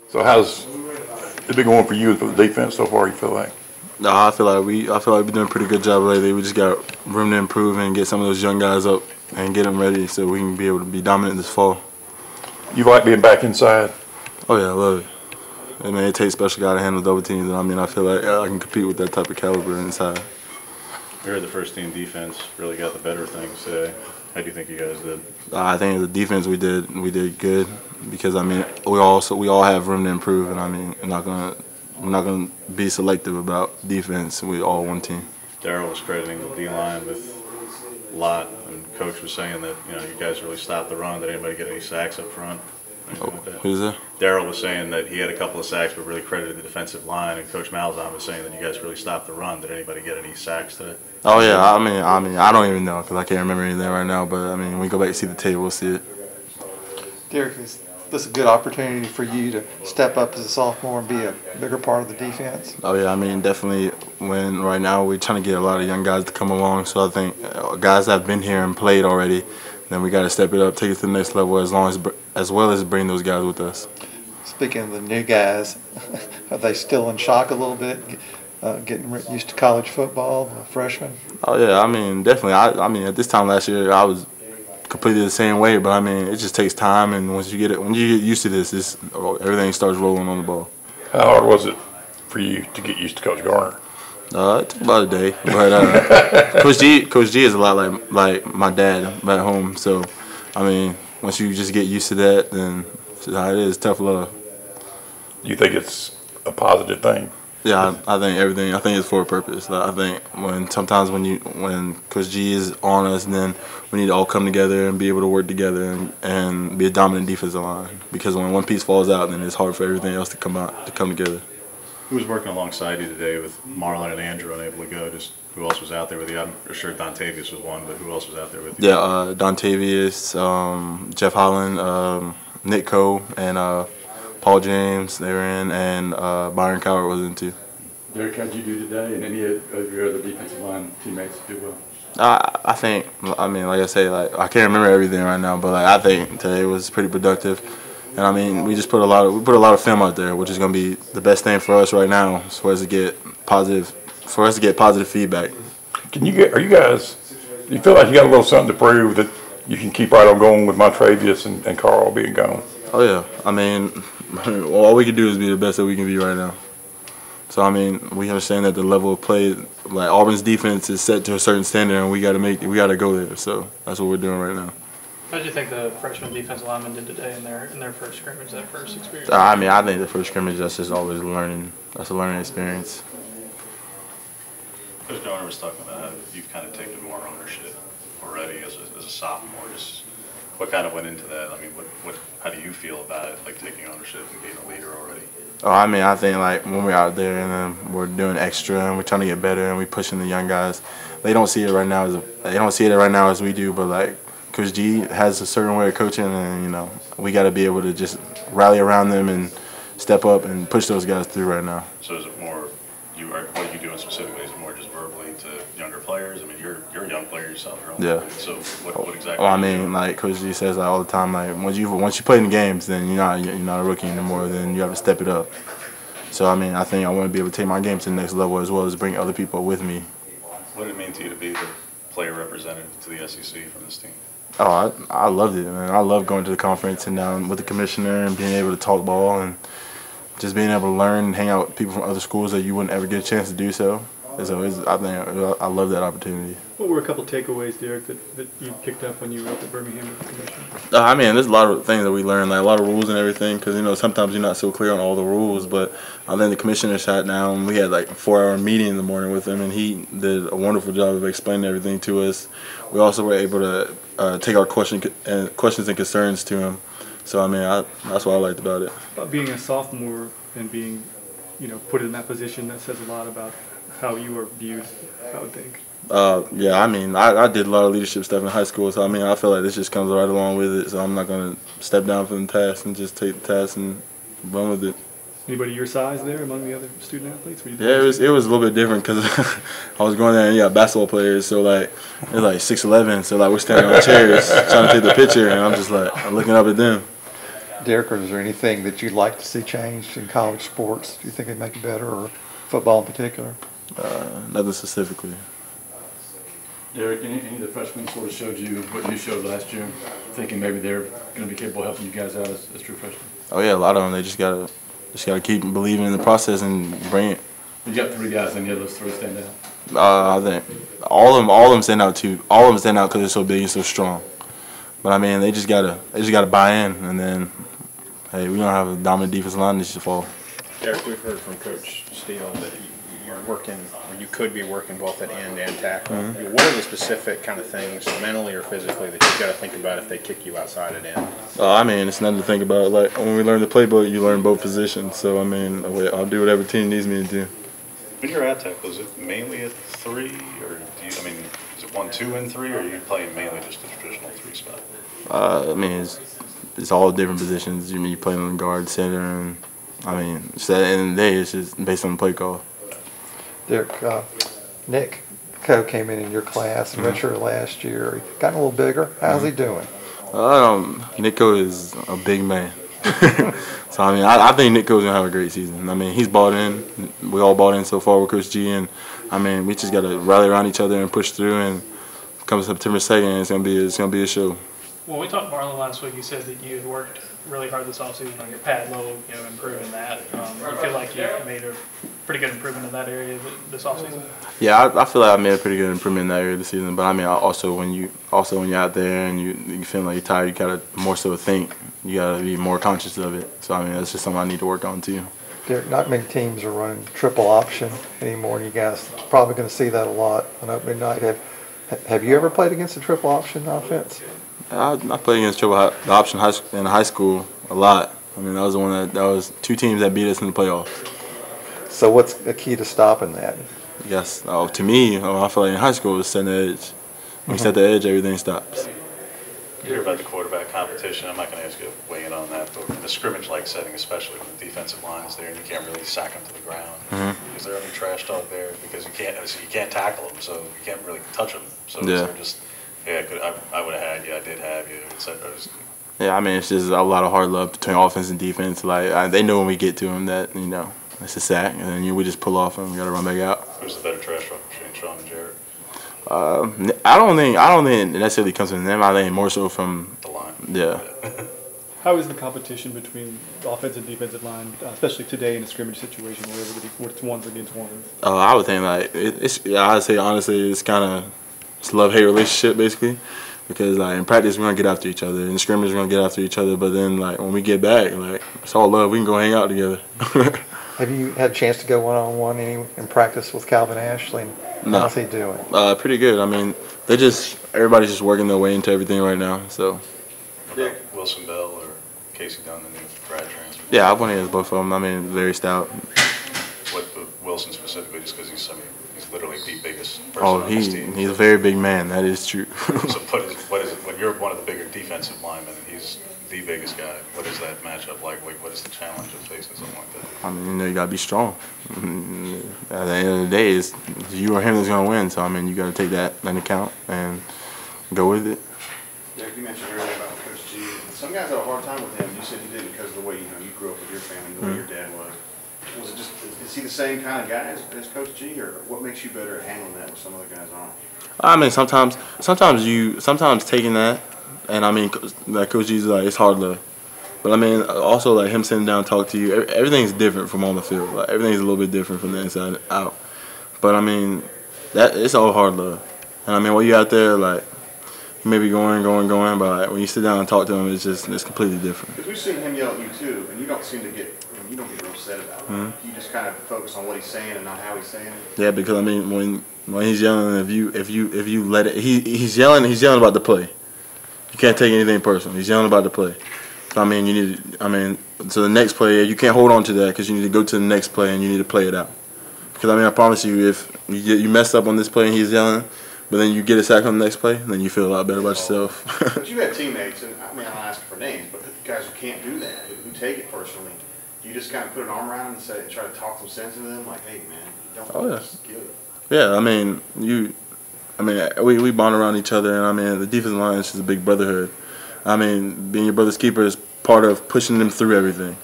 So how's it been going for you with the defense so far, you feel like? No, I feel like we've been doing a pretty good job lately. We just got room to improve and get some of those young guys up and get them ready so we can be able to be dominant this fall. You like being back inside? Oh yeah, I love it. I mean, it takes a special guy to handle double teams, and I mean, I feel like I can compete with that type of caliber inside. We heard the first team defense really got the better of things today. How do you think you guys did? I think the defense we did good because I mean we all have room to improve, and I mean we're not gonna be selective about defense. We all one team. Darryl was crediting the D-line with a lot, and Coach was saying that you guys really stopped the run. Did anybody get any sacks up front? Who's that? Darryl was saying that he had a couple of sacks, but really credited the defensive line, and Coach Malzahn was saying that you guys really stopped the run. Did anybody get any sacks today? Oh yeah, I mean I don't even know because I can't remember anything right now. But I mean, when we go back and see the tape, we'll see it. Derrick, is this a good opportunity for you to step up as a sophomore and be a bigger part of the defense? Oh yeah, I mean definitely. When right now we're trying to get a lot of young guys to come along, so I think guys that have been here and played already, then we got to step it up, take it to the next level, as well as bring those guys with us. Speaking of the new guys, are they still in shock a little bit, getting used to college football, freshmen? Oh yeah, I mean definitely. I mean at this time last year I was completely the same way, but I mean it just takes time, and when you get used to this, everything starts rolling on the ball. How hard was it for you to get used to Coach Garner? It took about a day, but Coach G is a lot like my dad back home. So, I mean, once you just get used to that, then it's how it is. Tough love. Do you think it's a positive thing? Yeah, I think everything. I think it's for a purpose. I think sometimes when Coach G is on us, then we need to all come together and be able to work together and be a dominant defensive line. Because when one piece falls out, then it's hard for everything else to come together. Who was working alongside you today with Marlon and Andrew unable to go? Just who else was out there with you? I'm sure Dontavius was one, but who else was out there with you? Yeah, Dontavius, Jeff Holland, Nick Coe, and Paul James, they were in, and Byron Cowart was in too. Derrick, how'd you do today, and any of your other defensive line teammates do well? I think, I mean, like I say, like I can't remember everything right now, but like I think today was pretty productive. And I mean, we just put a lot of film out there, which is going to be the best thing for us right now, as far as to get positive feedback. Do you feel like you got a little something to prove that you can keep right on going with Montravius and Carl being gone? Oh yeah, I mean, all we can do is be the best that we can be right now. So I mean, we understand that the level of play, like Auburn's defense, is set to a certain standard, and we got to go there. So that's what we're doing right now. How did you think the freshman defensive linemen did today in their first scrimmage, that first experience? I mean, I think the first scrimmage, that's just always learning. That's a learning experience. Coach Garner was talking about how you've kind of taken more ownership already as a sophomore. Just what kind of went into that? I mean, how do you feel about it, like taking ownership and being a leader already? Oh, I mean, I think like when we're out there and we're doing extra and we're trying to get better and we're pushing the young guys, they don't see it right now as we do, but like Coach G has a certain way of coaching, and we got to be able to just rally around them and step up and push those guys through right now. So is it more what you doing specifically? Is it more just verbally to younger players? I mean, you're a young player yourself. Yeah. So what exactly? Well, I mean, like Coach G says all the time, like once you play in the games, then you're not a rookie anymore. Then you have to step it up. So I mean, I think I want to be able to take my game to the next level as well as bring other people with me. What did it mean to you to be the player representative to the SEC from this team? Oh, I loved it, man. I love going to the conference and down with the commissioner and being able to talk ball and just being able to learn and hang out with people from other schools that you wouldn't ever get a chance to do so. I think I love that opportunity. What were a couple takeaways, Derrick, that you picked up when you were up at Birmingham with the commissioner? I mean, there's a lot of things that we learned, like a lot of rules and everything, because sometimes you're not so clear on all the rules. But I think the commissioner sat down, and we had like a 4-hour meeting in the morning with him, and he did a wonderful job of explaining everything to us. We also were able to take our questions and concerns to him. So I mean, that's what I liked about it. About being a sophomore and being, put in that position, that says a lot about how you were viewed, I would think. Yeah, I mean, I did a lot of leadership stuff in high school, so I mean, I feel like this just comes right along with it. So I'm not going to step down from the task and just take the task and run with it. Anybody your size there among the other student athletes? Yeah, it was a little bit different because I was going there and basketball players, so like it was like 6'11", so like we're standing on chairs trying to take the picture, and I'm just like looking up at them. Derrick, is there anything that you'd like to see changed in college sports? Do you think it'd make it better, or football in particular? Nothing specifically. Derrick, any of the freshmen sort of showed you what you showed last year, thinking maybe they're going to be capable of helping you guys out as true freshmen? Oh yeah, a lot of them. They just gotta keep believing in the process and bring it. You got 3 guys, and the others 3 stand out. I think all of them stand out too. All of them stand out because they're so big and so strong. But I mean, they just gotta buy in, and then hey, we don't have a dominant defensive line this fall. Derrick, we've heard from Coach Steele that you're working, or you could be working both at end and tackle. Mm-hmm. What are the specific kind of things, mentally or physically, that you've got to think about if they kick you outside at end? I mean, it's nothing to think about. Like when we learn the playbook, you learn both positions. So I mean, I'll do whatever team needs me to do. When you're at tackle, is it mainly at 3, or do you, I mean, is it 1, 2, and 3, or are you playing mainly just the traditional 3 spot? I mean, it's all different positions. You play on the guard, center, and I mean, at the end of the day, it's just based on the play call. Derrick, Nick Coe came in your class, redshirt last year. He got a little bigger. How's he doing? Nico is a big man. So, I mean, I think Nico's going to have a great season. I mean, he's bought in. We all bought in so far with Coach G. And, I mean, we just got to rally around each other and push through. And come September 2nd, it's gonna be a show. When we talked to Marlon last week, you said that you had worked really hard this offseason on your pad load, improving that. You feel like you've made a pretty good improvement in that area this offseason? Yeah, I feel like I made a pretty good improvement in that area this season. But I mean, also when you're out there and you feel like you're tired, you gotta more so think. You gotta be more conscious of it. So I mean, that's just something I need to work on too. Derrick, not many teams are running triple option anymore, and you guys are probably going to see that a lot on opening night. Have you ever played against a triple option offense? I played against triple option in high school a lot. I mean, that was the one that was 2 teams that beat us in the playoffs. So what's the key to stopping that? Yes, to me, I feel like in high school it was setting the edge. When you set the edge, everything stops. You hear about the quarterback competition. I'm not going to ask you to weigh in on that, but in the scrimmage-like setting, especially when the defensive line is there and you can't really sack them to the ground, is there any trash talk there? Because you can't tackle them, so you can't really touch them. So Yeah. is there just, I would have had you, I did have you, etc. Yeah, I mean, it's just a lot of hard love between offense and defense. Like they know when we get to them that it's a sack, and then we just pull off and we got to run back out. Who's the better trash talk between Sean and Jared? I don't think it necessarily comes from them. I think more so from The line. Yeah. How is the competition between the offensive and defensive line, especially today in a scrimmage situation where it's ones against ones? I would think like I'd say honestly it's a love-hate relationship basically, because like in practice we're gonna get after each other, in scrimmage we're gonna get after each other, but then like when we get back, like it's all love. We can go hang out together. Have you had a chance to go one-on-one in practice with Calvin Ashley? No. How's he doing? Pretty good. I mean, everybody's just working their way into everything right now. So. What about Wilson Bell or Casey Dunn, the new grad transfer? Yeah, I went against both of them. I mean, very stout. What Wilson specifically, just because he's literally the biggest person on this team. He's a very big man. That is true. So what is it when you're one of the bigger defensive linemen and he's the biggest guy? What is that matchup like? What is the challenge of facing something like that? I mean, you gotta be strong. At the end of the day, it's you or him that's gonna win. So I mean, you gotta take that into account and go with it. Derrick, you mentioned earlier about Coach G. Some guys have a hard time with him. You said you didn't because of the way you grew up with your family, the way your dad was. Was it just, is he the same kind of guy as Coach G, or what makes you better at handling that where some other guys aren't? I mean, sometimes taking that, and I mean, like Coach G's like, it's hard love. But I mean, also like him sitting down, talk to you. Everything's different from on the field. Like everything's a little bit different from the inside out. But I mean, it's all hard love. And I mean, when you're out there, like you may be going, but like, when you sit down and talk to him, it's completely different. Because we've seen him yell at you too, and you don't seem to get. You don't get upset about it. You just kind of focus on what he's saying and not how he's saying it. Yeah, because I mean, when he's yelling, if you let it, he's yelling about the play. You can't take anything personal. He's yelling about the play. So I mean, so the next play, you can't hold on to that because you need to go to the next play and you need to play it out. Because I mean, I promise you, if you mess up on this play and he's yelling, but then you get a sack on the next play, then you feel a lot better about yourself. But you had teammates, and I mean, I'm not asking for names, but guys who can't do that, who take it personally. You just kind of put an arm around them and try to talk some sense into them, like, hey, man, don't just kill it. Yeah, I mean, we bond around each other, and I mean, the defensive line is just a big brotherhood. I mean, being your brother's keeper is part of pushing them through everything.